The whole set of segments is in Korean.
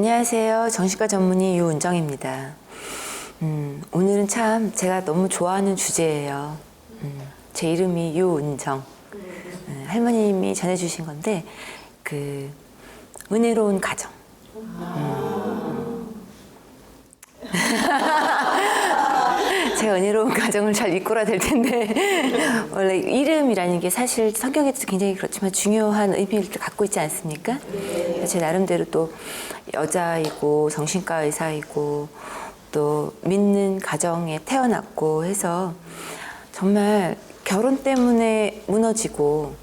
안녕하세요. 정신과 전문의 유은정입니다. 오늘은 참 제가 너무 좋아하는 주제예요. 제 이름이 유은정. 할머님이 전해주신 건데 은혜로운 가정. 제가 은혜로운 가정을 잘 이끌어야 될 텐데 원래 이름이라는 게 사실 성경에도 굉장히 그렇지만 중요한 의미를 갖고 있지 않습니까? 제 나름대로 또 여자이고 정신과 의사이고 또 믿는 가정에 태어났고 해서 정말 결혼 때문에 무너지고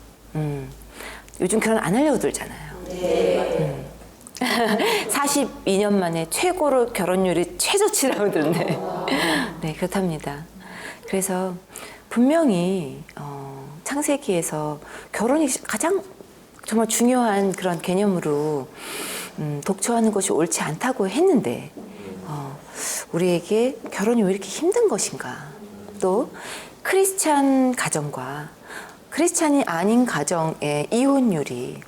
요즘 결혼 안 하려고 들잖아요. 42년 만에 최고로 결혼율이 최저치라고 들었네. 네, 그렇답니다. 그래서 분명히 창세기에서 결혼이 가장 정말 중요한 그런 개념으로 독초하는 것이 옳지 않다고 했는데 우리에게 결혼이 왜 이렇게 힘든 것인가? 또 크리스찬 가정과 크리스찬이 아닌 가정의 이혼율이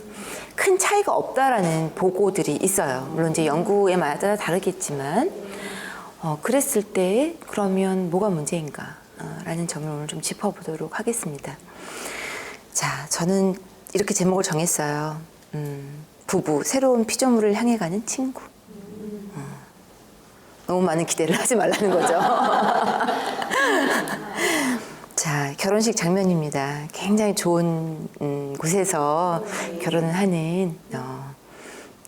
큰 차이가 없다라는 보고들이 있어요. 물론 이제 연구에 마다 다르겠지만 그랬을 때 그러면 뭐가 문제인가? 라는 점을 오늘 좀 짚어보도록 하겠습니다. 자, 저는 이렇게 제목을 정했어요. 부부, 새로운 피조물을 향해 가는 친구. 너무 많은 기대를 하지 말라는 거죠. 자, 결혼식 장면입니다. 굉장히 좋은 곳에서 결혼을 하는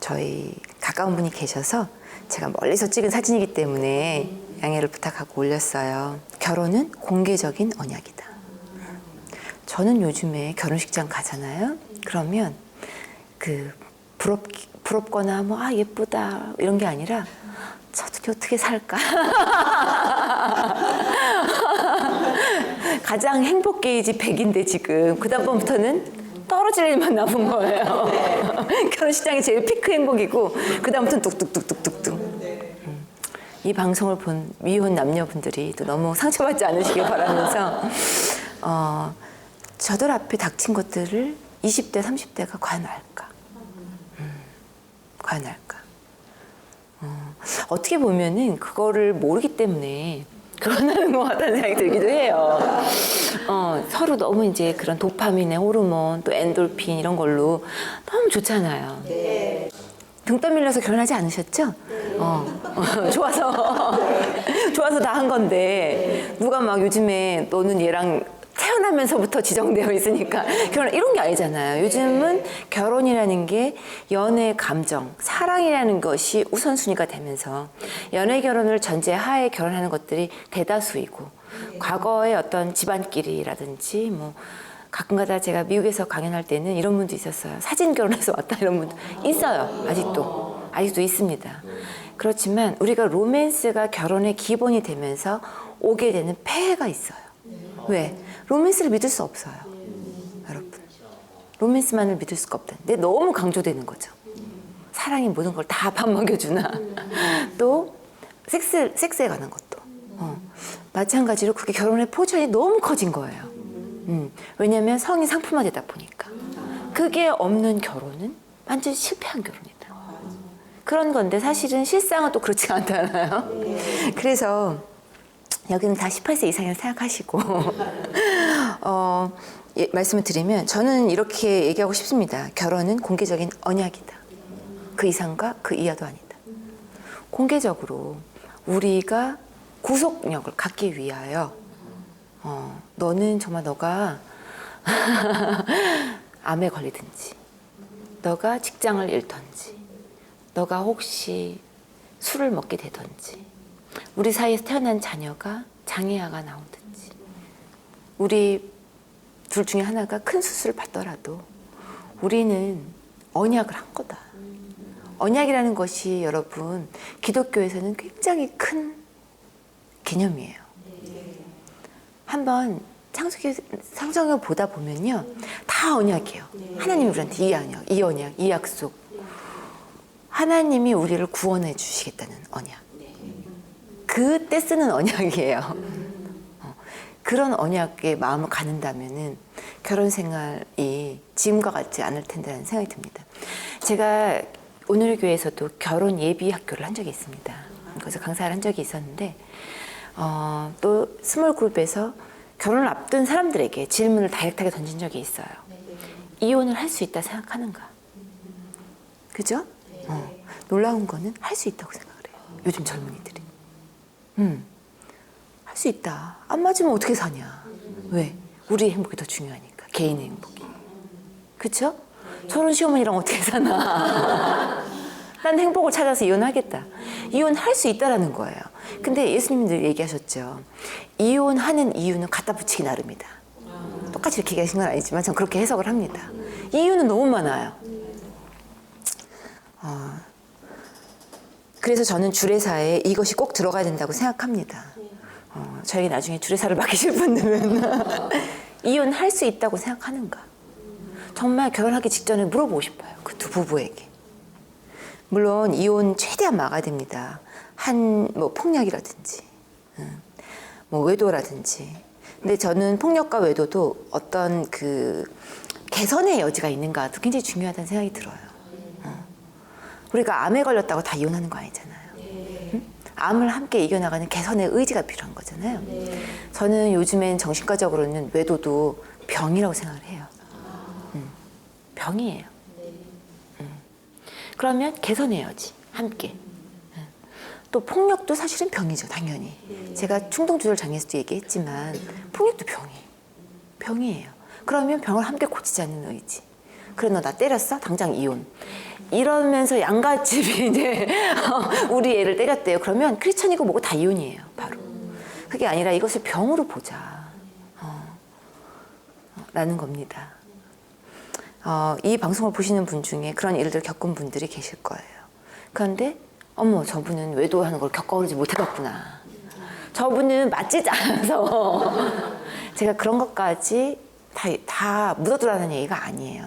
저희 가까운 분이 계셔서 제가 멀리서 찍은 사진이기 때문에 양해를 부탁하고 올렸어요. 결혼은 공개적인 언약이다. 저는 요즘에 결혼식장 가잖아요. 그러면 부럽거나 예쁘다 이런 게 아니라 어떻게 살까? 가장 행복 게이지 100인데 지금 그 다음부터는 떨어질 일만 남은 거예요. 결혼식장이 제일 피크 행복이고 그 다음부터는 뚝뚝뚝뚝뚝뚝. 이 방송을 본 미혼 남녀분들이 또 너무 상처받지 않으시길 바라면서 저들 앞에 닥친 것들을 20대, 30대가 과연 알까? 과연 알까? 어떻게 보면은 그거를 모르기 때문에 결혼하는 것 같다는 생각이 들기도 해요. 서로 너무 이제 그런 도파민의 호르몬, 또 엔돌핀 이런 걸로 너무 좋잖아요. 네. 등 떠밀려서 결혼하지 않으셨죠? 좋아서 다 한 건데 누가 막 요즘에 너는 얘랑 태어나면서부터 지정되어 있으니까 결혼 이런 게 아니잖아요. 요즘은 결혼이라는 게 연애 감정, 사랑이라는 것이 우선순위가 되면서 연애 결혼을 전제하에 결혼하는 것들이 대다수이고 과거의 어떤 집안끼리라든지 가끔가다 제가 미국에서 강연할 때는 이런 분도 있었어요. 사진 결혼해서 왔다 이런 분도 있어요. 아직도 있습니다. 그렇지만 우리가 로맨스가 결혼의 기본이 되면서 오게 되는 폐해가 있어요. 왜? 로맨스를 믿을 수 없어요. 여러분. 로맨스만을 믿을 수가 없다. 근데 너무 강조되는 거죠. 사랑이 모든 걸 다 밥 먹여주나. 또 섹스에 관한 것도. 마찬가지로 그게 결혼의 포션이 너무 커진 거예요. 왜냐하면 성이 상품화되다 보니까. 그게 없는 결혼은 완전 실패한 결혼이다. 그런 건데 사실은 실상은 또 그렇지가 않잖아요. 그래서 여기는 다 18세 이상이라고 생각하시고 말씀을 드리면 저는 이렇게 얘기하고 싶습니다. 결혼은 공개적인 언약이다. 그 이상과 그 이하도 아니다. 공개적으로 우리가 구속력을 갖기 위하여 너는 정말 너가 암에 걸리든지 너가 직장을 잃든지 너가 혹시 술을 먹게 되든지 우리 사이에서 태어난 자녀가 장애아가 나오든지 우리 둘 중에 하나가 큰 수술을 받더라도 우리는 언약을 한 거다. 언약이라는 것이 여러분 기독교에서는 굉장히 큰 개념이에요. 한번 창세기를 보다 보면요 다 언약이에요. 하나님이 우리한테 이 언약, 이 약속 하나님이 우리를 구원해 주시겠다는 언약 그때 쓰는 언약이에요. 그런 언약의 마음을 갖는다면은 결혼 생활이 지금과 같지 않을 텐데라는 생각이 듭니다. 제가 오늘 교회에서도 결혼 예비 학교를 한 적이 있습니다. 그래서 강사를 한 적이 있었는데 또 스몰 그룹에서 결혼을 앞둔 사람들에게 질문을 다이렉트하게 던진 적이 있어요. 이혼을 할 수 있다 생각하는가? 그죠? 놀라운 거는 할 수 있다고 생각을 해요. 요즘 젊은이들이. 할 수 있다. 안 맞으면 어떻게 사냐? 왜? 우리의 행복이 더 중요하니까. 개인의 행복이. 그쵸? 저런 시어머니랑 어떻게 사나? 난 행복을 찾아서 이혼하겠다. 이혼할 수 있다라는 거예요. 근데 예수님도 얘기하셨죠. 이혼하는 이유는 갖다 붙이기 나름이다. 똑같이 이렇게 얘기하신 건 아니지만 전 그렇게 해석을 합니다. 이유는 너무 많아요. 그래서 저는 주례사에 이것이 꼭 들어가야 된다고 생각합니다. 저에게 나중에 주례사를 맡기실 분들은 이혼할 수 있다고 생각하는가? 정말 결혼하기 직전에 물어보고 싶어요. 그 두 부부에게. 물론 이혼 최대한 막아야 됩니다. 뭐 폭력이라든지, 뭐 외도라든지. 근데 저는 폭력과 외도도 어떤 그 개선의 여지가 있는가도 굉장히 중요하다는 생각이 들어요. 우리가 암에 걸렸다고 다 이혼하는 거 아니잖아요. 암을 함께 이겨나가는 개선의 의지가 필요한 거잖아요. 저는 요즘엔 정신과적으로는 외도도 병이라고 생각을 해요. 병이에요. 그러면 개선의 여지 함께. 또 폭력도 사실은 병이죠, 당연히. 제가 충동조절 장애에서도 얘기했지만 폭력도 병이에요. 그러면 병을 함께 고치자는 의지. 그래, 너 나 때렸어? 당장 이혼. 이러면서 양가집이 이제 우리 애를 때렸대요. 그러면 크리스천이고 뭐고 다 이혼이에요, 바로. 그게 아니라 이것을 병으로 보자. 라는 겁니다. 이 방송을 보시는 분 중에 그런 일들을 겪은 분들이 계실 거예요. 그런데 어머, 저분은 외도하는 걸 겪어보지 못해봤구나. 저분은 맞지도 않아서 제가 그런 것까지 다 묻어두라는 얘기가 아니에요.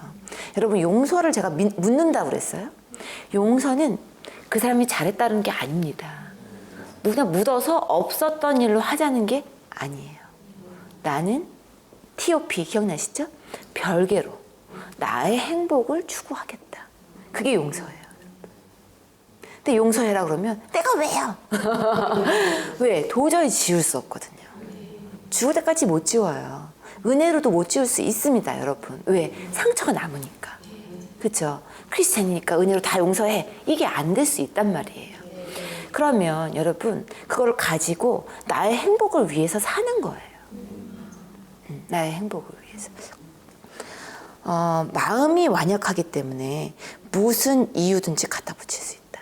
여러분, 용서를 제가 묻는다고 그랬어요? 용서는 그 사람이 잘했다는 게 아닙니다. 그냥 묻어서 없었던 일로 하자는 게 아니에요. 나는 TOP 기억나시죠? 별개로 나의 행복을 추구하겠다. 그게 용서예요. 근데 용서해라 그러면 내가 왜요? 왜? 도저히 지울 수 없거든요. 죽을 때까지 못 지워요. 은혜로도 못 지울 수 있습니다, 여러분. 왜? 상처가 남으니까. 그렇죠? 크리스찬이니까 은혜로 다 용서해. 이게 안 될 수 있단 말이에요. 그러면 여러분, 그거를 가지고 나의 행복을 위해서 사는 거예요. 나의 행복을 위해서. 마음이 완약하기 때문에 무슨 이유든지 갖다 붙일 수 있다.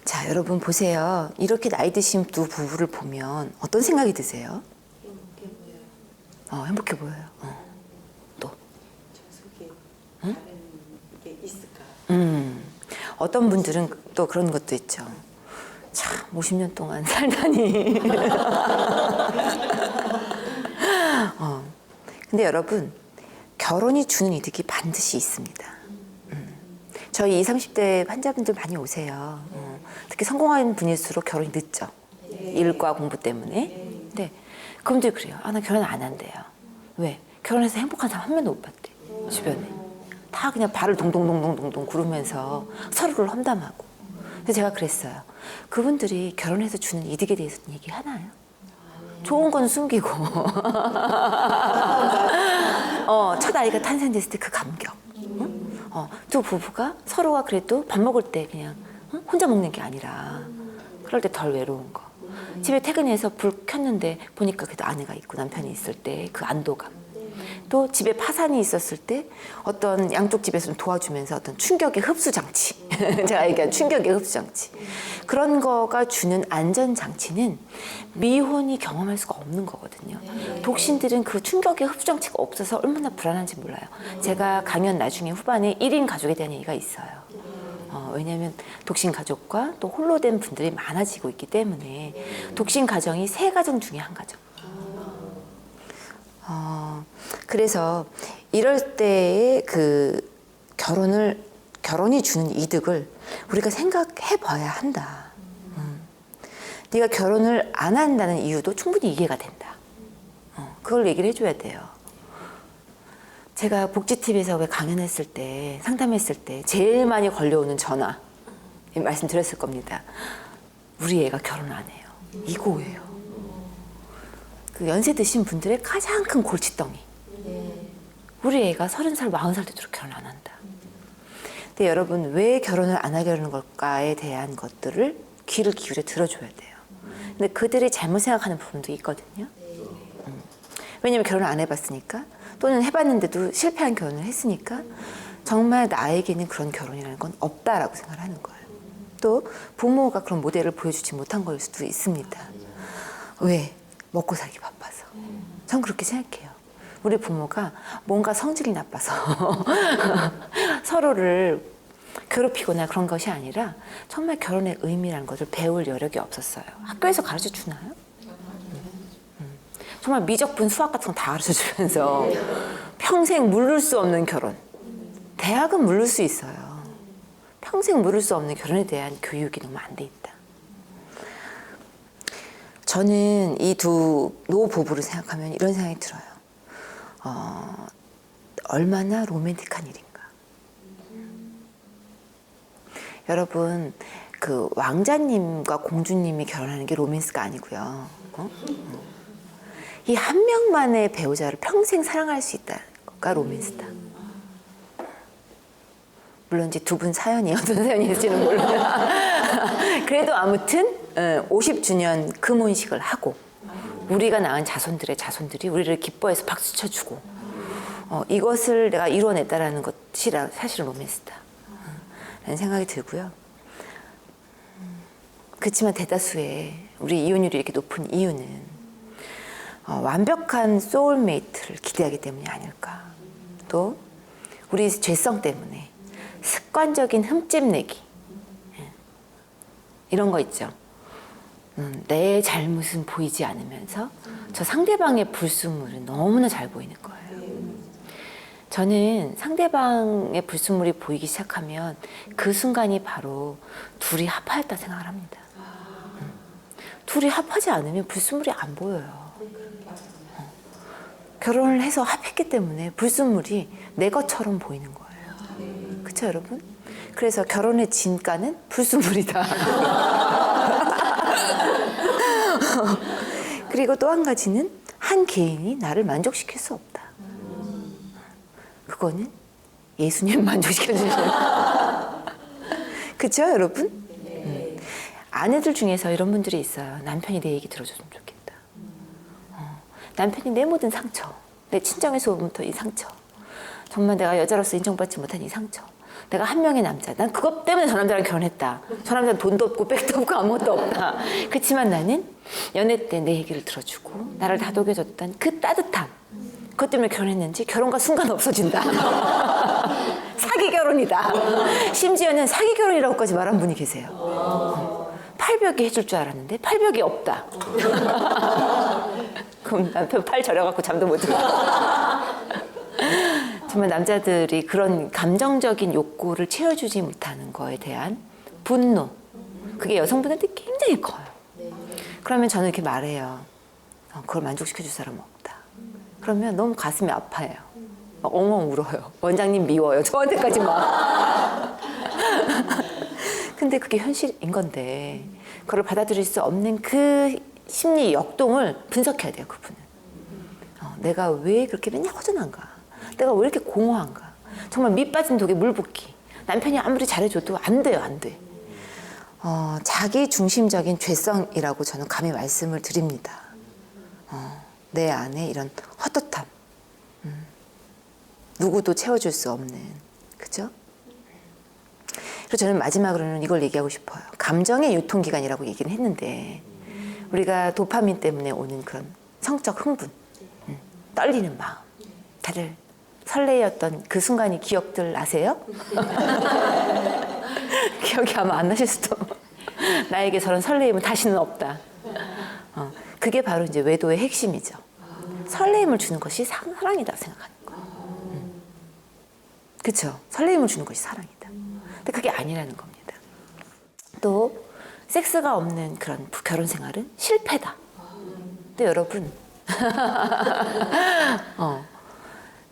자, 여러분 보세요. 이렇게 나이 드신 두 부부를 보면 어떤 생각이 드세요? 행복해 보여요. 행복해 보여요. 또? 저 속에 다른 게 있을까? 어떤 분들은 또 그런 것도 있죠. 참, 50년 동안 살다니. 근데 여러분, 결혼이 주는 이득이 반드시 있습니다. 저희 20, 30대 환자분들 많이 오세요. 특히 성공한 분일수록 결혼이 늦죠. 일과 공부 때문에. 근데 그분들이 그래요. 나 결혼 안 한대요. 왜? 결혼해서 행복한 사람 한 명도 못 봤대. 주변에. 다 그냥 발을 동동동동동동 구르면서 서로를 험담하고. 근데 제가 그랬어요. 그분들이 결혼해서 주는 이득에 대해서는 얘기하나요? 좋은 건 숨기고 첫 아이가 탄생됐을 때 그 감격. 두 부부가 서로가 그래도 밥 먹을 때 그냥 혼자 먹는 게 아니라 그럴 때 덜 외로운 거. 집에 퇴근해서 불 켰는데 보니까 그래도 아내가 있고 남편이 있을 때 그 안도감. 또 집에 파산이 있었을 때 어떤 양쪽 집에서 좀 도와주면서 어떤 충격의 흡수 장치. 제가 얘기한 충격의 흡수 장치. 그런 거가 주는 안전 장치는 미혼이 경험할 수가 없는 거거든요. 독신들은 그 충격의 흡수 장치가 없어서 얼마나 불안한지 몰라요. 제가 강연 나중에 후반에 1인 가족에 대한 얘기가 있어요. 왜냐하면 독신 가족과 또 홀로 된 분들이 많아지고 있기 때문에 독신 가정이 3가정 중에 한 가정. 그래서 이럴 때의 그 결혼이 주는 이득을 우리가 생각해 봐야 한다. 네가 결혼을 안 한다는 이유도 충분히 이해가 된다. 그걸 얘기를 해줘야 돼요. 제가 복지TV에서 왜 강연했을 때, 상담했을 때 제일 많이 걸려오는 전화 말씀드렸을 겁니다. 우리 애가 결혼 안 해요. 이거예요. 그 연세 드신 분들의 가장 큰 골칫덩이. 우리 애가 30살, 40살 되도록 결혼 안 한다. 근데 여러분, 왜 결혼을 안 하려는 걸까에 대한 것들을 귀를 기울여 들어줘야 돼요. 근데 그들이 잘못 생각하는 부분도 있거든요. 왜냐면 결혼을 안 해봤으니까, 또는 해봤는데도 실패한 결혼을 했으니까 정말 나에게는 그런 결혼이라는 건 없다라고 생각을 하는 거예요. 또 부모가 그런 모델을 보여주지 못한 걸 수도 있습니다. 왜? 먹고 살기 바빠서. 전 그렇게 생각해요. 우리 부모가 뭔가 성질이 나빠서 서로를 괴롭히거나 그런 것이 아니라 정말 결혼의 의미라는 것을 배울 여력이 없었어요. 학교에서 가르쳐 주나요? 정말 미적분 수학 같은 거 다 가르쳐 주면서 평생 물을 수 없는 결혼. 대학은 물을 수 있어요. 평생 물을 수 없는 결혼에 대한 교육이 너무 안 돼 있다. 저는 이 두 노부부를 생각하면 이런 생각이 들어요. 얼마나 로맨틱한 일인가. 여러분, 그 왕자님과 공주님이 결혼하는 게 로맨스가 아니고요. 이 한 명만의 배우자를 평생 사랑할 수 있다는 것가 로맨스다. 물론 이제 두 분 사연이 어떤 사연일지는 몰라요. 그래도 아무튼 50주년 금혼식을 하고 우리가 낳은 자손들의 자손들이 우리를 기뻐해서 박수 쳐주고 이것을 내가 이뤄냈다라는 것이 사실은 로맨스다 라는 생각이 들고요. 그렇지만 대다수의 우리 이혼율이 이렇게 높은 이유는 완벽한 소울메이트를 기대하기 때문이 아닐까. 또 우리 죄성 때문에 습관적인 흠집 내기 이런 거 있죠. 내 잘못은 보이지 않으면서 저 상대방의 불순물은 너무나 잘 보이는 거예요. 저는 상대방의 불순물이 보이기 시작하면 그 순간이 바로 둘이 합하였다 생각을 합니다. 둘이 합하지 않으면 불순물이 안 보여요. 결혼을 해서 합했기 때문에 불순물이 내 것처럼 보이는 거예요. 그렇죠, 여러분? 그래서 결혼의 진가는 불순물이다. 그리고 또 한 가지는 한 개인이 나를 만족시킬 수 없다. 그거는 예수님 만족시켜 주셔요. 그렇죠, 여러분? 아내들 중에서 이런 분들이 있어요. 남편이 내 얘기 들어줬으면 좋겠다. 남편이 내 모든 상처, 내 친정에서부터 이 상처, 정말 내가 여자로서 인정받지 못한 이 상처, 내가 한 명의 남자, 난 그것 때문에 저 남자랑 결혼했다. 저 남자는 돈도 없고 백도 없고 아무것도 없다. 그렇지만 나는 연애 때 내 얘기를 들어주고 나를 다독여줬던 그 따뜻함, 그것 때문에 결혼했는지 결혼과 순간 없어진다. 사기 결혼이다. 심지어는 사기 결혼이라고까지 말한 분이 계세요. 팔벽이 해줄 줄 알았는데 팔벽이 없다. 그럼 남편 팔 저려갖고 잠도 못 들어. 정말 남자들이 그런 감정적인 욕구를 채워주지 못하는 거에 대한 분노, 그게 여성분한테 굉장히 커요. 그러면 저는 이렇게 말해요. 그걸 만족시켜줄 사람은 없다. 그러면 너무 가슴이 아파요. 막 엉엉 울어요. 원장님 미워요. 저한테까지 막. 근데 그게 현실인 건데 그걸 받아들일 수 없는 그 심리 역동을 분석해야 돼요, 그분은. 내가 왜 그렇게 맨날 허전한가? 내가 왜 이렇게 공허한가? 정말 밑 빠진 독에 물 붓기. 남편이 아무리 잘해줘도 안 돼요, 안 돼. 자기 중심적인 죄성이라고 저는 감히 말씀을 드립니다. 내 안에 이런 헛헛함. 누구도 채워줄 수 없는. 그죠? 그리고 저는 마지막으로는 이걸 얘기하고 싶어요. 감정의 유통기간이라고 얘기를 했는데 우리가 도파민 때문에 오는 그런 성적 흥분, 떨리는 마음. 다들 설레였던 그 순간이 기억들 나세요? 기억이 아마 안 나실 수도. 나에게 저런 설레임은 다시는 없다. 그게 바로 이제 외도의 핵심이죠. 설레임을 주는 것이 사랑이다 생각하는 거. 그렇죠? 설레임을 주는 것이 사랑이다. 근데 그게 아니라는 겁니다. 또 섹스가 없는 그런 결혼 생활은 실패다. 근데 여러분,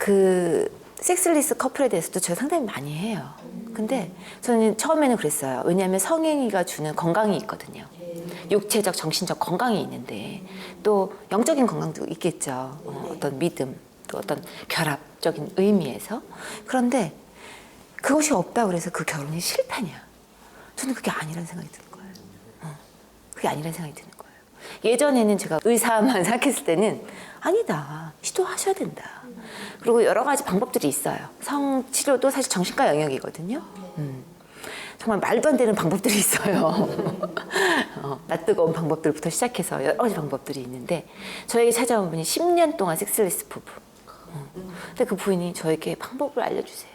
그 섹슬리스 커플에 대해서도 제가 상당히 많이 해요. 근데 저는 처음에는 그랬어요. 왜냐하면 성행위가 주는 건강이 있거든요. 육체적, 정신적 건강이 있는데 또 영적인 건강도 있겠죠. 어떤 믿음, 또 어떤 결합적인 의미에서. 그런데 그것이 없다 그래서 그 결혼이 실패냐? 저는 그게 아니라는 생각이 드는 거예요. 그게 아니라는 생각이 드는 거예요. 예전에는 제가 의사만 생각했을 때는 아니다. 시도하셔야 된다. 그리고 여러 가지 방법들이 있어요. 성치료도 사실 정신과 영역이거든요. 정말 말도 안 되는 방법들이 있어요. 낯뜨거운 방법들부터 시작해서 여러 가지 방법들이 있는데 저에게 찾아온 분이 10년 동안 섹스리스 부부. 근데 그 부인이 저에게 방법을 알려주세요.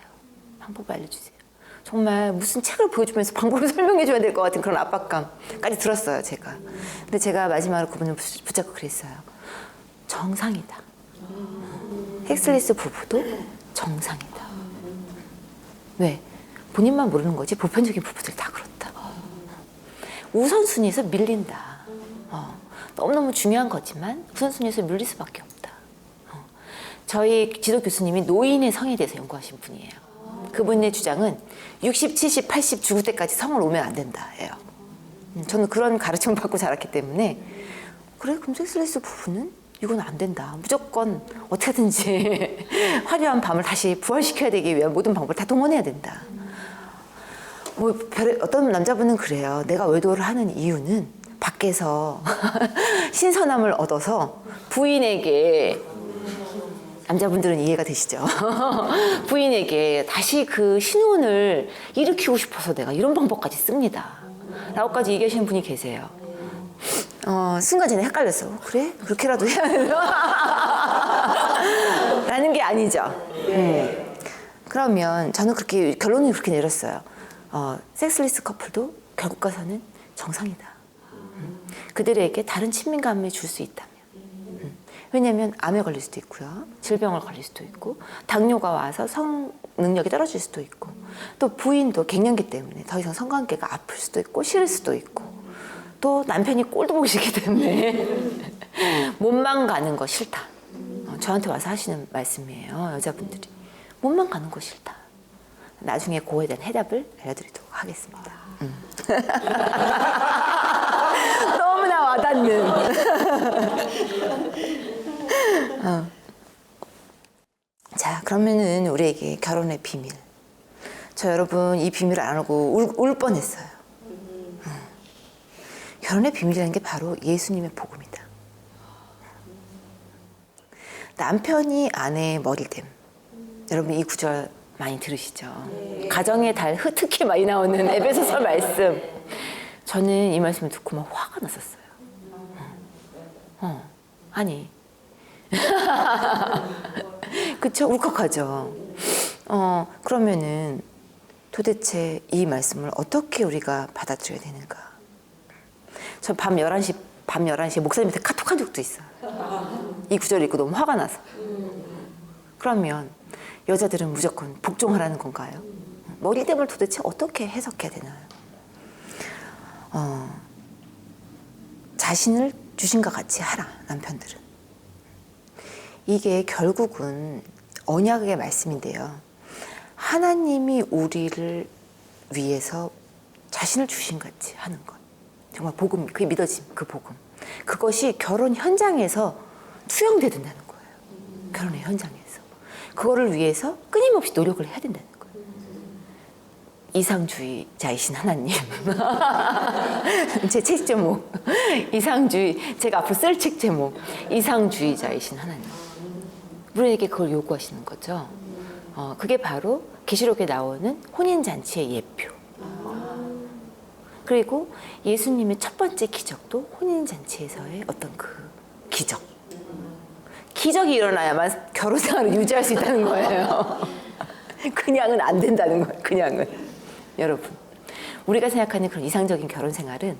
방법을 알려주세요. 정말 무슨 책을 보여주면서 방법을 설명해줘야 될 것 같은 그런 압박감까지 들었어요, 제가. 근데 제가 마지막으로 그분을 붙잡고 그랬어요. 정상이다. 섹스리스 부부도 정상이다. 왜? 본인만 모르는 거지 보편적인 부부들 다 그렇다. 우선순위에서 밀린다. 너무너무 중요한 거지만 우선순위에서 밀릴 수밖에 없다. 저희 지도 교수님이 노인의 성에 대해서 연구하신 분이에요. 그분의 주장은 60, 70, 80 죽을 때까지 성을 오면 안 된다예요. 저는 그런 가르침을 받고 자랐기 때문에 그래 그럼 섹스리스 부부는 이건 안 된다. 무조건 어떻게든지 화려한 밤을 다시 부활시켜야 되기 위한 모든 방법을 다 동원해야 된다. 뭐 어떤 남자분은 그래요. 내가 외도를 하는 이유는 밖에서 신선함을 얻어서 부인에게 남자분들은 이해가 되시죠? 부인에게 다시 그 신혼을 일으키고 싶어서 내가 이런 방법까지 씁니다. 라고까지 얘기하시는 분이 계세요. 순간 전에 헷갈렸어. 그래? 그렇게라도 해야 되나? 라는 게 아니죠. 그러면 저는 그렇게 결론을 그렇게 내렸어요. 섹스리스 커플도 결국 가서는 정상이다. 그들에게 다른 친밀감을 줄 수 있다면. 왜냐하면 암에 걸릴 수도 있고요. 질병을 걸릴 수도 있고 당뇨가 와서 성 능력이 떨어질 수도 있고 또 부인도 갱년기 때문에 더 이상 성관계가 아플 수도 있고 싫을 수도 있고 또 남편이 꼴도 보기 싫기 때문에 몸만 가는 거 싫다. 저한테 와서 하시는 말씀이에요. 여자분들이. 몸만 가는 거 싫다. 나중에 그거에 대한 해답을 알려드리도록 하겠습니다. 너무나 와닿는. 자, 그러면은 우리에게 결혼의 비밀. 저 여러분 이 비밀을 안 알고 울 뻔했어요. 결혼의 비밀이라는 게 바로 예수님의 복음이다. 남편이 아내의 머리됨. 여러분 이 구절 많이 들으시죠? 가정의 달 특히 많이 나오는 에베소서 말씀. 저는 이 말씀을 듣고 막 화가 났었어요. 아니. 그쵸? 울컥하죠? 그러면은 도대체 이 말씀을 어떻게 우리가 받아들여야 되는가? 저 밤 11시에 목사님한테 카톡한 적도 있어요. 이 구절을 읽고 너무 화가 나서. 그러면 여자들은 무조건 복종하라는 건가요? 머리됨을 도대체 어떻게 해석해야 되나요? 자신을 주신과 같이 하라, 남편들은. 이게 결국은 언약의 말씀인데요. 하나님이 우리를 위해서 자신을 주신 같이 하는 것. 정말 복음, 그게 믿어짐, 그 복음. 그것이 결혼 현장에서 투영돼야 된다는 거예요. 결혼의 현장에서. 그거를 위해서 끊임없이 노력을 해야 된다는 거예요. 이상주의자이신 하나님. 제 책 제목. 제가 앞으로 쓸 책 제목. 이상주의자이신 하나님. 우리에게 그걸 요구하시는 거죠. 그게 바로 계시록에 나오는 혼인잔치의 예표. 그리고 예수님의 첫 번째 기적도 혼인잔치에서의 어떤 그 기적. 기적이 일어나야만 결혼 생활을 유지할 수 있다는 거예요. 그냥은 안 된다는 거예요. 그냥은. 여러분, 우리가 생각하는 그런 이상적인 결혼 생활은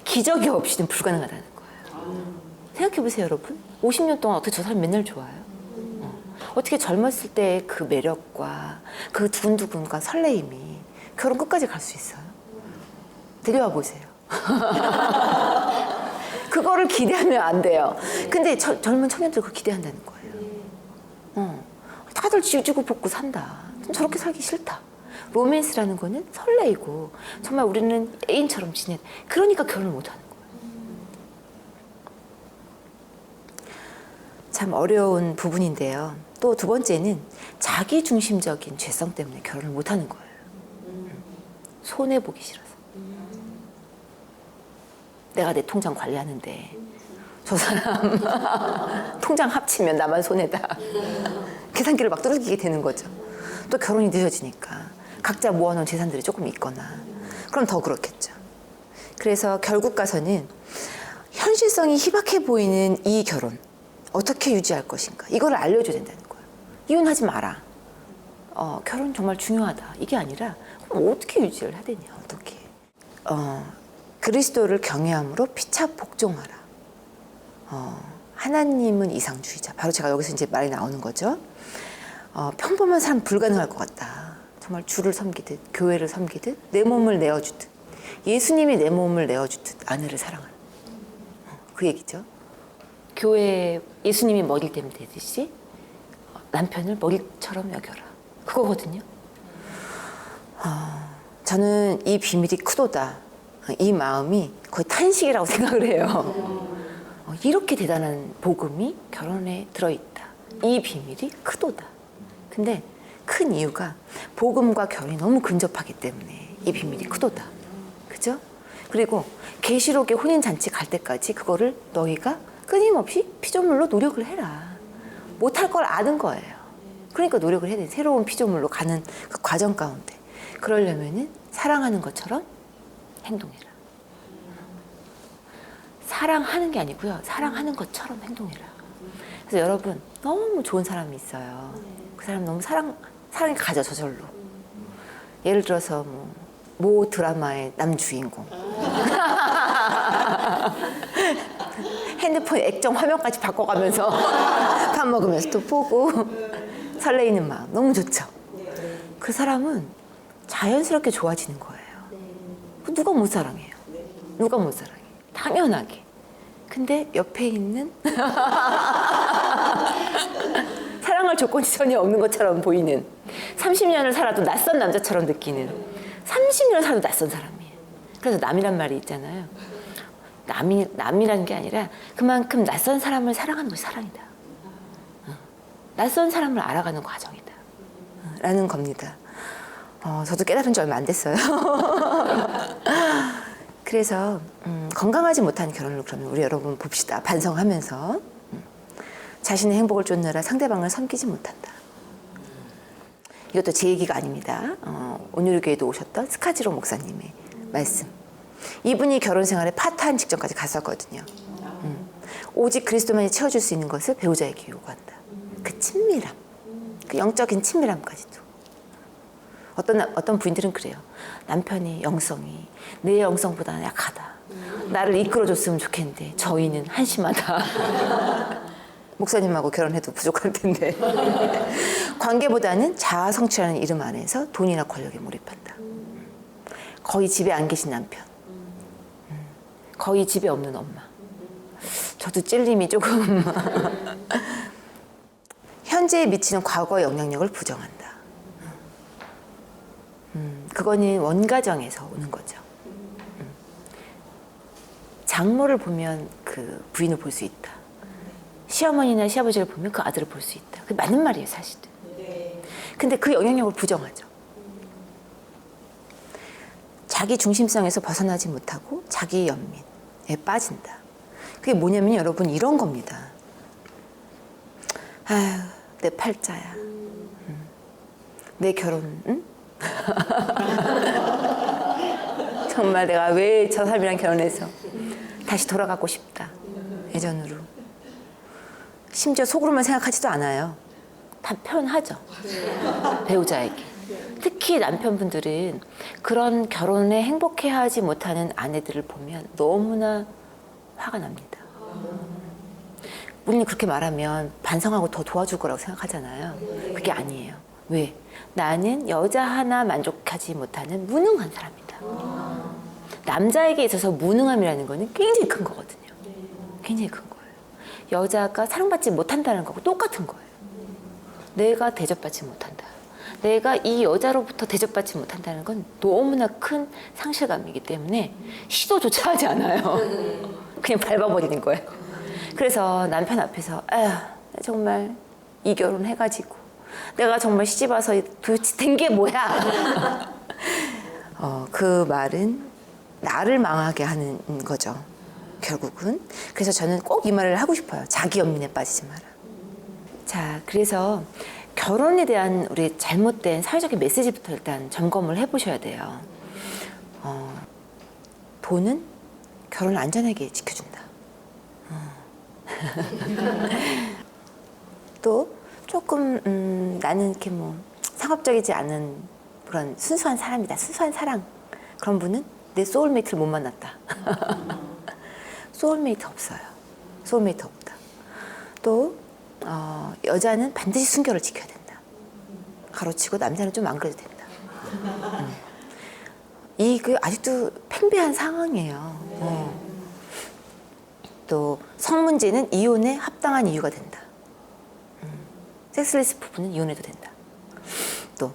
기적이 없이는 불가능하다는 거예요. 생각해보세요, 여러분. 50년 동안 어떻게 저 사람 맨날 좋아요? 어떻게 젊었을 때의 그 매력과 그 두근두근과 설레임이 결혼 끝까지 갈 수 있어요? 데려와 보세요. 그거를 기대하면 안 돼요. 근데 젊은 청년들 그걸 기대한다는 거예요. 다들 지지고 볶고 산다. 저렇게 살기 싫다. 로맨스라는 거는 설레이고 정말 우리는 애인처럼 지내. 그러니까 결혼을 못하는 거예요. 참 어려운 부분인데요. 또 두 번째는 자기중심적인 죄성 때문에 결혼을 못하는 거예요. 손해보기 싫어서. 내가 내 통장 관리하는데 저 사람 통장 합치면 나만 손해다. 계산기를 막 두들기게 되는 거죠. 또 결혼이 늦어지니까 각자 모아놓은 재산들이 조금 있거나 그럼 더 그렇겠죠. 그래서 결국 가서는 현실성이 희박해 보이는 이 결혼 어떻게 유지할 것인가 이거를 알려줘야 된다는 거예요. 이혼하지 마라. 결혼 정말 중요하다. 이게 아니라 그럼 어떻게 유지를 해야 되냐. 어떻게. 그리스도를 경외함으로 피차 복종하라. 하나님은 이상주의자. 바로 제가 여기서 이제 말이 나오는 거죠. 평범한 사람 불가능할 것 같다. 정말 주를 섬기듯 교회를 섬기듯 내 몸을 내어주듯 예수님이 내 몸을 내어주듯 아내를 사랑하는 그 얘기죠. 교회 예수님이 머리를 때면 되듯이 남편을 머리처럼 여겨라. 그거거든요. 저는 이 비밀이 크도다. 이 마음이 거의 탄식이라고 생각을 해요. 이렇게 대단한 복음이 결혼에 들어있다. 이 비밀이 크도다. 근데 큰 이유가 복음과 결혼이 너무 근접하기 때문에 이 비밀이 크도다. 그죠? 그리고 계시록의 혼인잔치 갈 때까지 그거를 너희가 끊임없이 피조물로 노력을 해라. 못할 걸 아는 거예요. 그러니까 노력을 해야 돼. 새로운 피조물로 가는 그 과정 가운데. 그러려면은 사랑하는 것처럼 행동해라. 사랑하는 게 아니고요. 사랑하는 것처럼 행동해라. 그래서 여러분 너무 좋은 사람이 있어요. 그 사람 너무 사랑이 가져 저절로. 예를 들어서 모 드라마의 남주인공. 핸드폰 액정 화면까지 바꿔가면서 밥 먹으면서 또 보고 설레이는 마음 너무 좋죠. 그 사람은 자연스럽게 좋아지는 거예요. 누가 못 사랑해요? 누가 못 사랑해? 당연하게. 근데 옆에 있는 사랑할 조건이 전혀 없는 것처럼 보이는 30년을 살아도 낯선 남자처럼 느끼는 30년을 살아도 낯선 사람이에요. 그래서 남이란 말이 있잖아요. 남이라는 게 아니라 그만큼 낯선 사람을 사랑하는 것이 사랑이다. 낯선 사람을 알아가는 과정이다. 라는 겁니다. 저도 깨달은 지 얼마 안 됐어요. 그래서 건강하지 못한 결혼을 그러면 우리 여러분 봅시다. 반성하면서 자신의 행복을 쫓느라 상대방을 섬기지 못한다. 이것도 제 얘기가 아닙니다. 온유리교회도 오셨던 스카지로 목사님의 말씀. 이분이 결혼 생활에 파탄 직전까지 갔었거든요. 오직 그리스도만이 채워줄 수 있는 것을 배우자에게 요구한다. 그 친밀함, 그 영적인 친밀함까지도. 어떤 부인들은 그래요. 남편의 영성이 내 영성보다 약하다. 나를 이끌어줬으면 좋겠는데 저희는 한심하다. 목사님하고 결혼해도 부족할 텐데. 관계보다는 자아 성취라는 이름 안에서 돈이나 권력에 몰입한다. 거의 집에 안 계신 남편. 거의 집에 없는 엄마. 저도 찔림이 조금. 현재에 미치는 과거의 영향력을 부정한다. 그거는 원가정에서 오는 거죠. 장모를 보면 그 부인을 볼 수 있다. 시어머니나 시아버지를 보면 그 아들을 볼 수 있다. 그게 맞는 말이에요, 사실은. 근데 그 영향력을 부정하죠. 자기 중심성에서 벗어나지 못하고 자기 연민에 빠진다. 그게 뭐냐면 여러분 이런 겁니다. 아유, 내 팔자야. 내 결혼, 응? 정말 내가 왜 저 사람이랑 결혼해서 다시 돌아가고 싶다. 예전으로. 심지어 속으로만 생각하지도 않아요. 다 표현하죠. 배우자에게. 특히 남편분들은 그런 결혼에 행복해하지 못하는 아내들을 보면 너무나 화가 납니다. 우리는 그렇게 말하면 반성하고 더 도와줄 거라고 생각하잖아요. 그게 아니에요. 왜? 나는 여자 하나 만족하지 못하는 무능한 사람이다. 남자에게 있어서 무능함이라는 거는 굉장히 큰 거거든요. 굉장히 큰 거예요. 여자가 사랑받지 못한다는 거하고 똑같은 거예요. 내가 대접받지 못한다. 내가 이 여자로부터 대접받지 못한다는 건 너무나 큰 상실감이기 때문에 시도조차 하지 않아요. 그냥 밟아버리는 거예요. 그래서 남편 앞에서 아휴 정말 이 결혼 해가지고 내가 정말 시집와서 도대체 된 게 뭐야. 그 말은 나를 망하게 하는 거죠. 결국은. 그래서 저는 꼭 이 말을 하고 싶어요. 자기 연민에 빠지지 마라. 자, 그래서 결혼에 대한 우리 잘못된 사회적인 메시지부터 일단 점검을 해보셔야 돼요. 돈은 결혼을 안전하게 지켜준다. 또 조금 나는 이렇게 뭐 상업적이지 않은 그런 순수한 사람이다. 순수한 사랑. 그런 분은 내 소울메이트를 못 만났다. 소울메이트 없어요. 소울메이트 없다. 또 여자는 반드시 순결을 지켜야 된다. 가로치고 남자는 좀 안 그래도 된다. 이게 아직도 팽배한 상황이에요. 또 성문제는 이혼에 합당한 이유가 된다. 섹스레스 부부는 이혼해도 된다. 또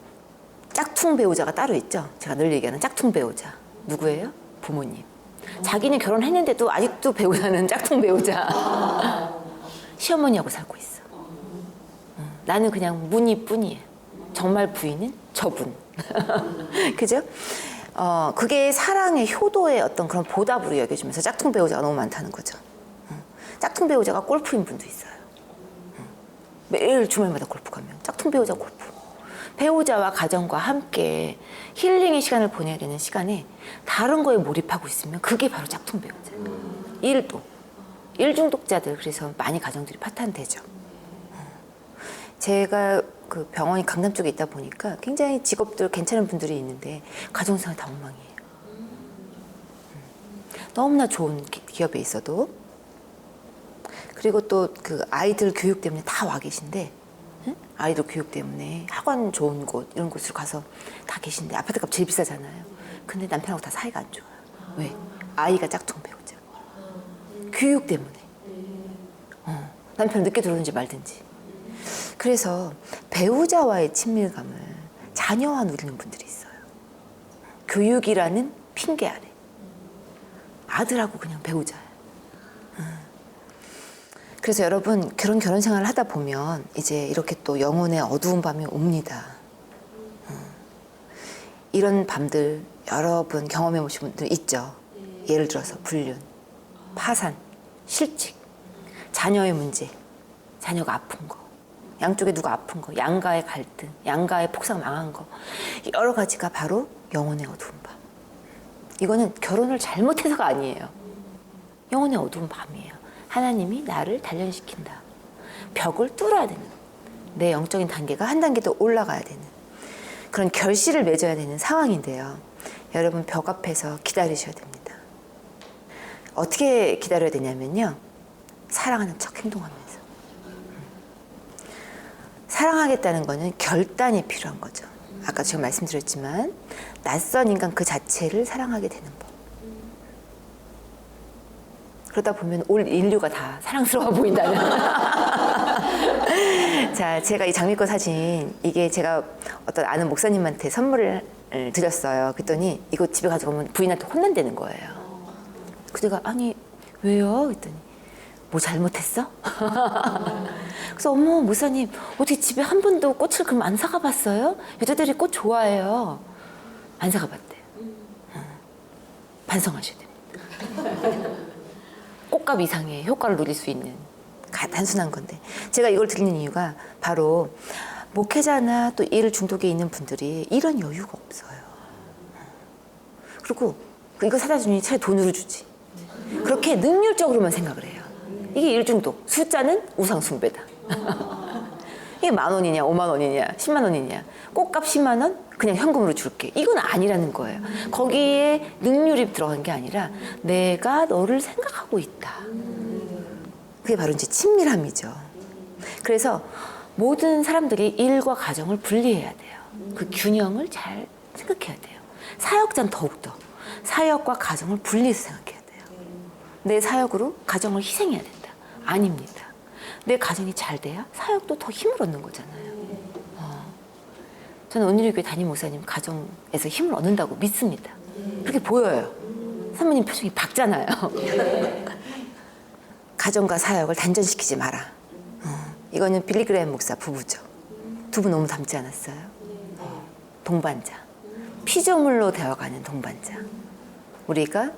짝퉁 배우자가 따로 있죠. 제가 늘 얘기하는 짝퉁 배우자. 누구예요? 부모님. 자기는 결혼했는데도 아직도 배우자는 짝퉁 배우자. 시어머니하고 살고 있어. 나는 그냥 무늬뿐이에요. 정말 부인은 저분. 그죠? 그게 사랑의 효도의 어떤 그런 보답으로 여겨지면서 짝퉁 배우자가 너무 많다는 거죠. 짝퉁 배우자가 골프인 분도 있어요. 매일 주말마다 골프 가면 짝퉁 배우자 골프. 배우자와 가정과 함께 힐링의 시간을 보내야 되는 시간에 다른 거에 몰입하고 있으면 그게 바로 짝퉁 배우자예요. 일도. 일 중독자들 그래서 많이 가정들이 파탄되죠. 제가 그 병원이 강남 쪽에 있다 보니까 굉장히 직업들 괜찮은 분들이 있는데 가정생활 다 엉망이에요. 너무나 좋은 기업에 있어도. 그리고 또 그 아이들 교육 때문에 다 와 계신데 아이들 교육 때문에 학원 좋은 곳 이런 곳으로 가서 다 계신데 아파트값 제일 비싸잖아요. 근데 남편하고 다 사이가 안 좋아요. 왜? 아이가 짝퉁 배우자. 교육 때문에. 남편 늦게 들어오는지 말든지. 그래서 배우자와의 친밀감을 자녀와 누리는 분들이 있어요. 교육이라는 핑계 아래. 아들하고 그냥 배우자예요. 그래서 여러분 결혼 생활을 하다 보면 이제 이렇게 또 영혼의 어두운 밤이 옵니다. 이런 밤들 여러분 경험해 보신 분들 있죠. 예를 들어서 불륜, 파산, 실직, 자녀의 문제, 자녀가 아픈 거, 양쪽에 누가 아픈 거, 양가의 갈등, 양가의 폭삭 망한 거, 여러 가지가 바로 영혼의 어두운 밤. 이거는 결혼을 잘못해서가 아니에요. 영혼의 어두운 밤이에요. 하나님이 나를 단련시킨다. 벽을 뚫어야 되는, 내 영적인 단계가 한 단계 더 올라가야 되는 그런 결실을 맺어야 되는 상황인데요. 여러분 벽 앞에서 기다리셔야 됩니다. 어떻게 기다려야 되냐면요. 사랑하는 척 행동하면서. 사랑하겠다는 거는 결단이 필요한 거죠. 아까 제가 말씀드렸지만 낯선 인간 그 자체를 사랑하게 되는 법. 그러다 보면 올 인류가 다 사랑스러워 보인다는. 자, 제가 이 장미꽃 사진, 이게 제가 어떤 아는 목사님한테 선물을 드렸어요. 그랬더니 이거 집에 가져가면 부인한테 혼난다는 거예요. 그래서 아니 왜요? 그랬더니 뭐 잘못했어? 그래서 어머 목사님 어떻게 집에 한 번도 꽃을 그럼 안 사가 봤어요? 여자들이 꽃 좋아해요. 안 사가 봤대요. 반성하셔야 됩니다. 꽃값 이상의 효과를 누릴 수 있는 단순한 건데 제가 이걸 드리는 이유가 바로 목회자나 또 일 중독에 있는 분들이 이런 여유가 없어요. 그리고 이거 사다 주니 차라리 돈으로 주지. 그렇게 능률적으로만 생각을 해요. 이게 일 중독. 숫자는 우상 숭배다. 이게 10,000원이냐 50,000원이냐 100,000원이냐 꽃값 100,000원 그냥 현금으로 줄게. 이건 아니라는 거예요. 거기에 능률이 들어간 게 아니라 내가 너를 생각하고 있다. 그게 바로 이제 친밀함이죠. 그래서 모든 사람들이 일과 가정을 분리해야 돼요. 그 균형을 잘 생각해야 돼요. 사역자는 더욱더 사역과 가정을 분리해서 생각해야 돼요. 내 사역으로 가정을 희생해야 된다. 아닙니다. 내 가정이 잘 돼야 사역도 더 힘을 얻는 거잖아요. 저는 온누리교회 담임 목사님 가정에서 힘을 얻는다고 믿습니다. 그렇게 보여요. 사모님 표정이 밝잖아요. 가정과 사역을 단절시키지 마라. 이거는 빌리 그레이엄 목사 부부죠. 두 분 너무 닮지 않았어요? 동반자. 피조물로 되어가는 동반자. 우리가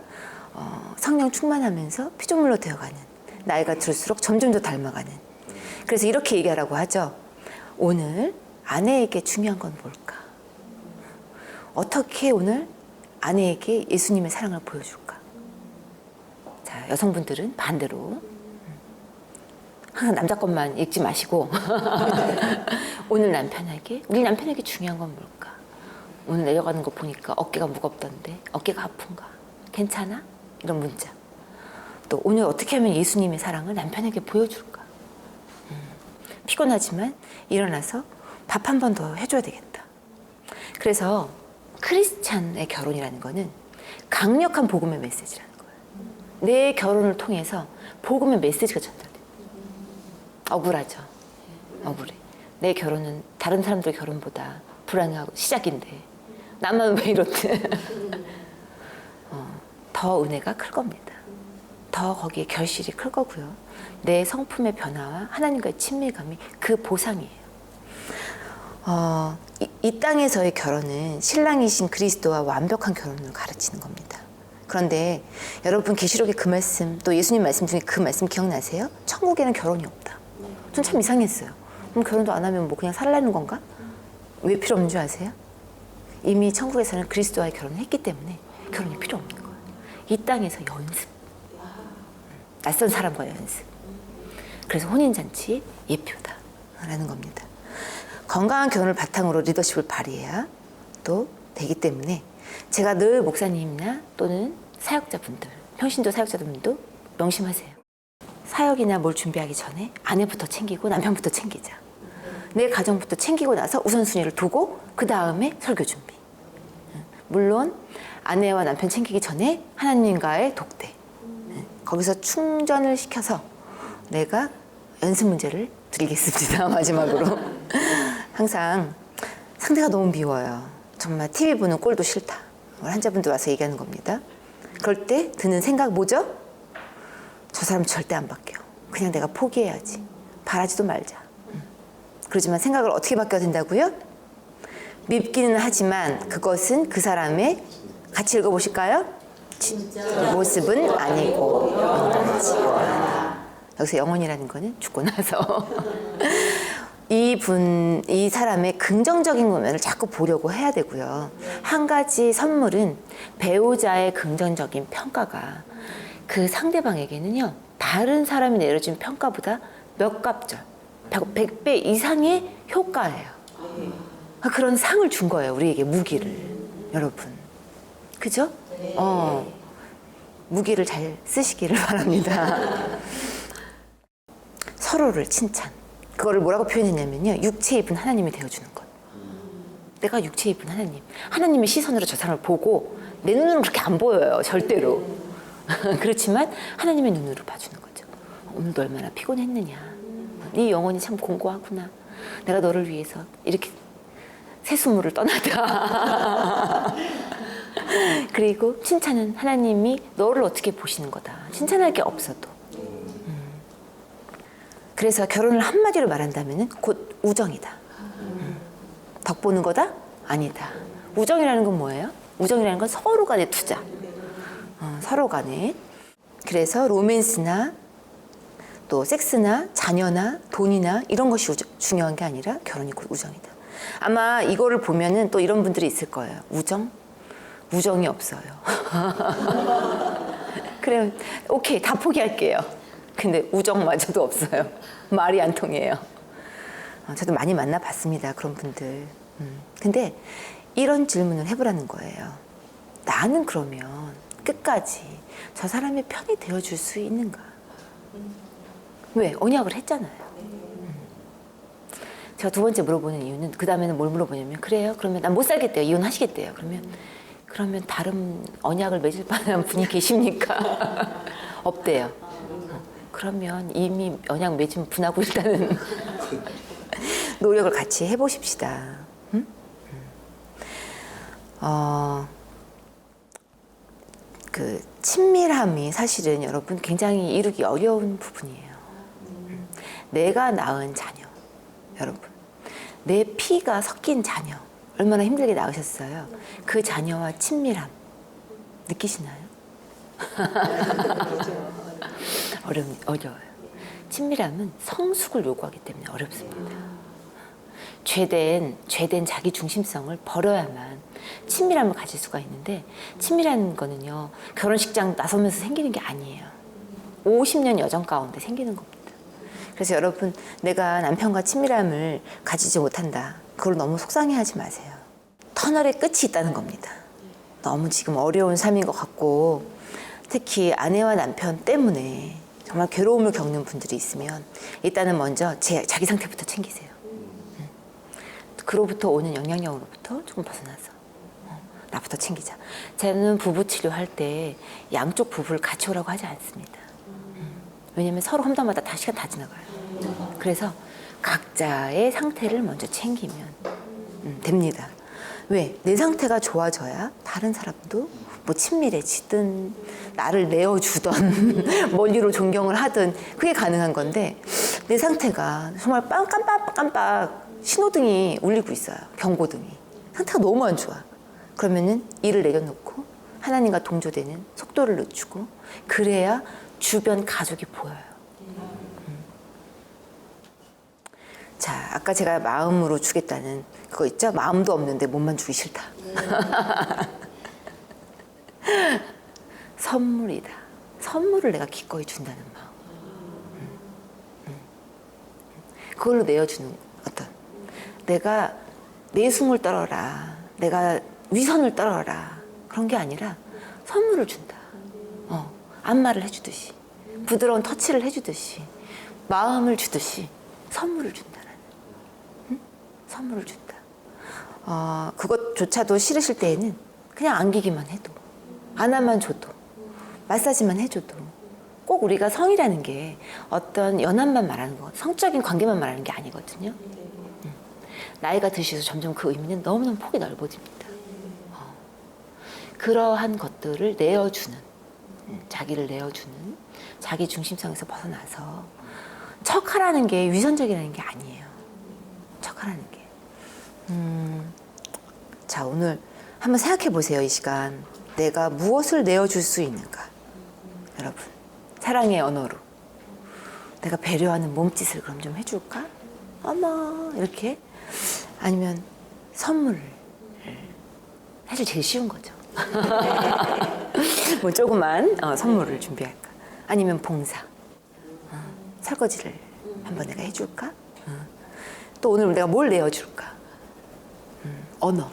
성령 충만하면서 피조물로 되어가는, 나이가 들수록 점점 더 닮아가는. 그래서 이렇게 얘기하라고 하죠. 오늘 아내에게 중요한 건 뭘까? 어떻게 오늘 아내에게 예수님의 사랑을 보여줄까? 자, 여성분들은 반대로 항상 남자 것만 읽지 마시고 오늘 남편에게, 우리 남편에게 중요한 건 뭘까? 오늘 내려가는 거 보니까 어깨가 무겁던데 어깨가 아픈가? 괜찮아? 이런 문자. 또 오늘 어떻게 하면 예수님의 사랑을 남편에게 보여줄까? 피곤하지만 일어나서 밥 한 번 더 해줘야 되겠다. 그래서 크리스찬의 결혼이라는 거는 강력한 복음의 메시지라는 거예요. 내 결혼을 통해서 복음의 메시지가 전달돼요. 억울하죠. 억울해. 내 결혼은 다른 사람들의 결혼보다 불행하고 시작인데 나만 왜 이렇대. 더 은혜가 클 겁니다. 더 거기에 결실이 클 거고요. 내 성품의 변화와 하나님과의 친밀감이 그 보상이에요. 이 땅에서의 결혼은 신랑이신 그리스도와 완벽한 결혼을 가르치는 겁니다. 그런데 여러분 계시록의 그 말씀, 또 예수님 말씀 중에 그 말씀 기억나세요? 천국에는 결혼이 없다. 전 참 이상했어요. 그럼 결혼도 안 하면 뭐 그냥 살라는 건가? 왜 필요 없는 줄 아세요? 이미 천국에서는 그리스도와의 결혼을 했기 때문에 결혼이 필요 없는 거예요. 이 땅에서 연습. 낯선 사람과의 연습. 그래서 혼인잔치 예표다라는 겁니다. 건강한 결혼을 바탕으로 리더십을 발휘해야 또 되기 때문에 제가 늘 목사님이나 또는 사역자분들, 평신도 사역자분들도 명심하세요. 사역이나 뭘 준비하기 전에 아내부터 챙기고 남편부터 챙기자. 내 가정부터 챙기고 나서 우선순위를 두고 그 다음에 설교 준비. 물론 아내와 남편 챙기기 전에 하나님과의 독대. 거기서 충전을 시켜서 내가 연습 문제를 드리겠습니다. 마지막으로. 항상 상대가 너무 미워요. 정말 TV 보는 꼴도 싫다. 환자분들 와서 얘기하는 겁니다. 그럴 때 드는 생각 뭐죠? 저 사람 절대 안 바뀌어. 그냥 내가 포기해야지. 바라지도 말자. 그러지만 생각을 어떻게 바뀌어야 된다고요? 밉기는 하지만 그것은 그 사람의, 같이 읽어보실까요? 모습은 아니고 여기서 영혼이라는 거는 죽고 나서 이 사람의 긍정적인 면을 자꾸 보려고 해야 되고요. 한 가지 선물은 배우자의 긍정적인 평가가 그 상대방에게는요, 다른 사람이 내려준 평가보다 몇 값절, 100배 이상의 효과예요. 그런 상을 준 거예요, 우리에게 무기를. 여러분. 그죠? 무기를 잘 쓰시기를 바랍니다. 서로를 칭찬. 그거를 뭐라고 표현했냐면요, 육체 입은 하나님이 되어주는 것. 내가 육체 입은 하나님. 하나님의 시선으로 저 사람을 보고 내 눈으로는 그렇게 안 보여요, 절대로. 그렇지만 하나님의 눈으로 봐주는 거죠. 오늘도 얼마나 피곤했느냐. 네 영혼이 참 공고하구나. 내가 너를 위해서 이렇게 세수물을 떠나다. 그리고 칭찬은 하나님이 너를 어떻게 보시는 거다. 칭찬할 게 없어도. 그래서 결혼을 한마디로 말한다면 곧 우정이다. 덕 보는 거다? 아니다. 우정이라는 건 뭐예요? 우정이라는 건 서로 간의 투자. 서로 간에. 그래서 로맨스나 또 섹스나 자녀나 돈이나 이런 것이 중요한 게 아니라 결혼이 곧 우정이다. 아마 이거를 보면은 또 이런 분들이 있을 거예요. 우정? 우정이 없어요. 그래, 오케이, 다 포기할게요. 근데 우정마저도 없어요. 말이 안 통해요. 저도 많이 만나봤습니다, 그런 분들. 근데 이런 질문을 해보라는 거예요. 나는 그러면 끝까지 저 사람의 편이 되어줄 수 있는가? 왜? 언약을 했잖아요. 제가 두 번째 물어보는 이유는, 그 다음에는 뭘 물어보냐면, 그래요? 그러면 난 못 살겠대요. 이혼하시겠대요. 그러면 다른 언약을 맺을 만한 분이 계십니까? 없대요. 그러면 이미 언약 맺으면 분하고 있다는 노력을 같이 해보십시다. 응? 그 친밀함이 사실은 여러분 굉장히 이루기 어려운 부분이에요. 내가 낳은 자녀, 여러분, 내 피가 섞인 자녀, 얼마나 힘들게 낳으셨어요. 그 자녀와 친밀함 느끼시나요? 어려워요. 친밀함은 성숙을 요구하기 때문에 어렵습니다. 죄된 자기 중심성을 버려야만 친밀함을 가질 수가 있는데, 친밀한 거는요 결혼식장 나서면서 생기는 게 아니에요. 50년 여정 가운데 생기는 겁니다. 그래서 여러분, 내가 남편과 친밀함을 가지지 못한다, 그걸 너무 속상해하지 마세요. 터널의 끝이 있다는 겁니다. 너무 지금 어려운 삶인 것 같고, 특히 아내와 남편 때문에 정말 괴로움을 겪는 분들이 있으면 일단은 먼저 자기 상태부터 챙기세요. 그로부터 오는 영향력으로부터 조금 벗어나서 나부터 챙기자. 저는 부부 치료할 때 양쪽 부부를 같이 오라고 하지 않습니다. 왜냐면 서로 험담마다 다 시간 다 지나가요. 그래서 각자의 상태를 먼저 챙기면 됩니다. 왜? 내 상태가 좋아져야 다른 사람도 뭐 친밀해지든 나를 내어주던 멀리로 존경을 하든 그게 가능한 건데, 내 상태가 정말 깜빡 신호등이 울리고 있어요. 경고등이. 상태가 너무 안 좋아. 그러면은 일을 내려놓고 하나님과 동조되는 속도를 늦추고, 그래야 주변 가족이 보여요. 자, 아까 제가 마음으로 주겠다는 그거 있죠? 마음도 없는데 몸만 주기 싫다. 선물이다. 선물을 내가 기꺼이 준다는 마음. 그걸로 내어주는 어떤, 내가 내숭을 떨어라, 내가 위선을 떨어라, 그런 게 아니라 선물을 준다. 안마를 해주듯이, 부드러운 터치를 해주듯이, 마음을 주듯이 선물을 준다라는. 선물을 준다. 그것조차도 싫으실 때에는 그냥 안기기만 해도, 안아만 줘도, 마사지만 해줘도, 꼭 우리가 성이라는 게 어떤 연함만 말하는 거, 성적인 관계만 말하는 게 아니거든요. 나이가 드셔서 점점 그 의미는 너무너무 폭이 넓어집니다. 그러한 것들을 내어주는, 자기를 내어주는, 자기 중심성에서 벗어나서 척하라는 게 위선적이라는 게 아니에요. 척하라는 게. 자, 오늘 한번 생각해 보세요. 이 시간 내가 무엇을 내어줄 수 있는가. 여러분, 사랑의 언어로 내가 배려하는 몸짓을 그럼 좀 해줄까? 어머, 이렇게. 아니면 선물을. 사실 제일 쉬운 거죠. 뭐 조그만 선물을 준비할까? 아니면 봉사, 설거지를 한번 내가 해줄까? 또 오늘 내가 뭘 내어줄까? 언어.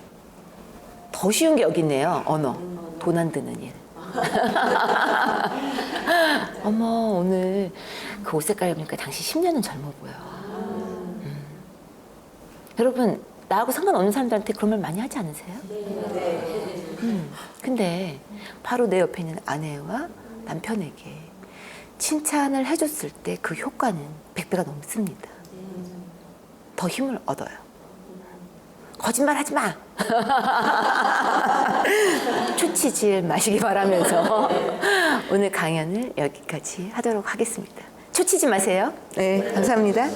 더 쉬운 게 여기 있네요. 언어. 돈 안 드는 일. 어머, 오늘 그 옷 색깔 보니까 당신 10년은 젊어 보여. 여러분, 나하고 상관없는 사람들한테 그런 말 많이 하지 않으세요? 근데 바로 내 옆에 있는 아내와 남편에게 칭찬을 해줬을 때 그 효과는 100배가 넘습니다. 더 힘을 얻어요. 거짓말 하지 마! 초치질 마시기 바라면서 오늘 강연을 여기까지 하도록 하겠습니다. 초치지 마세요. 네, 감사합니다.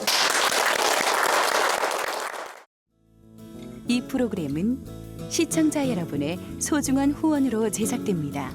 이 프로그램은 시청자 여러분의 소중한 후원으로 제작됩니다.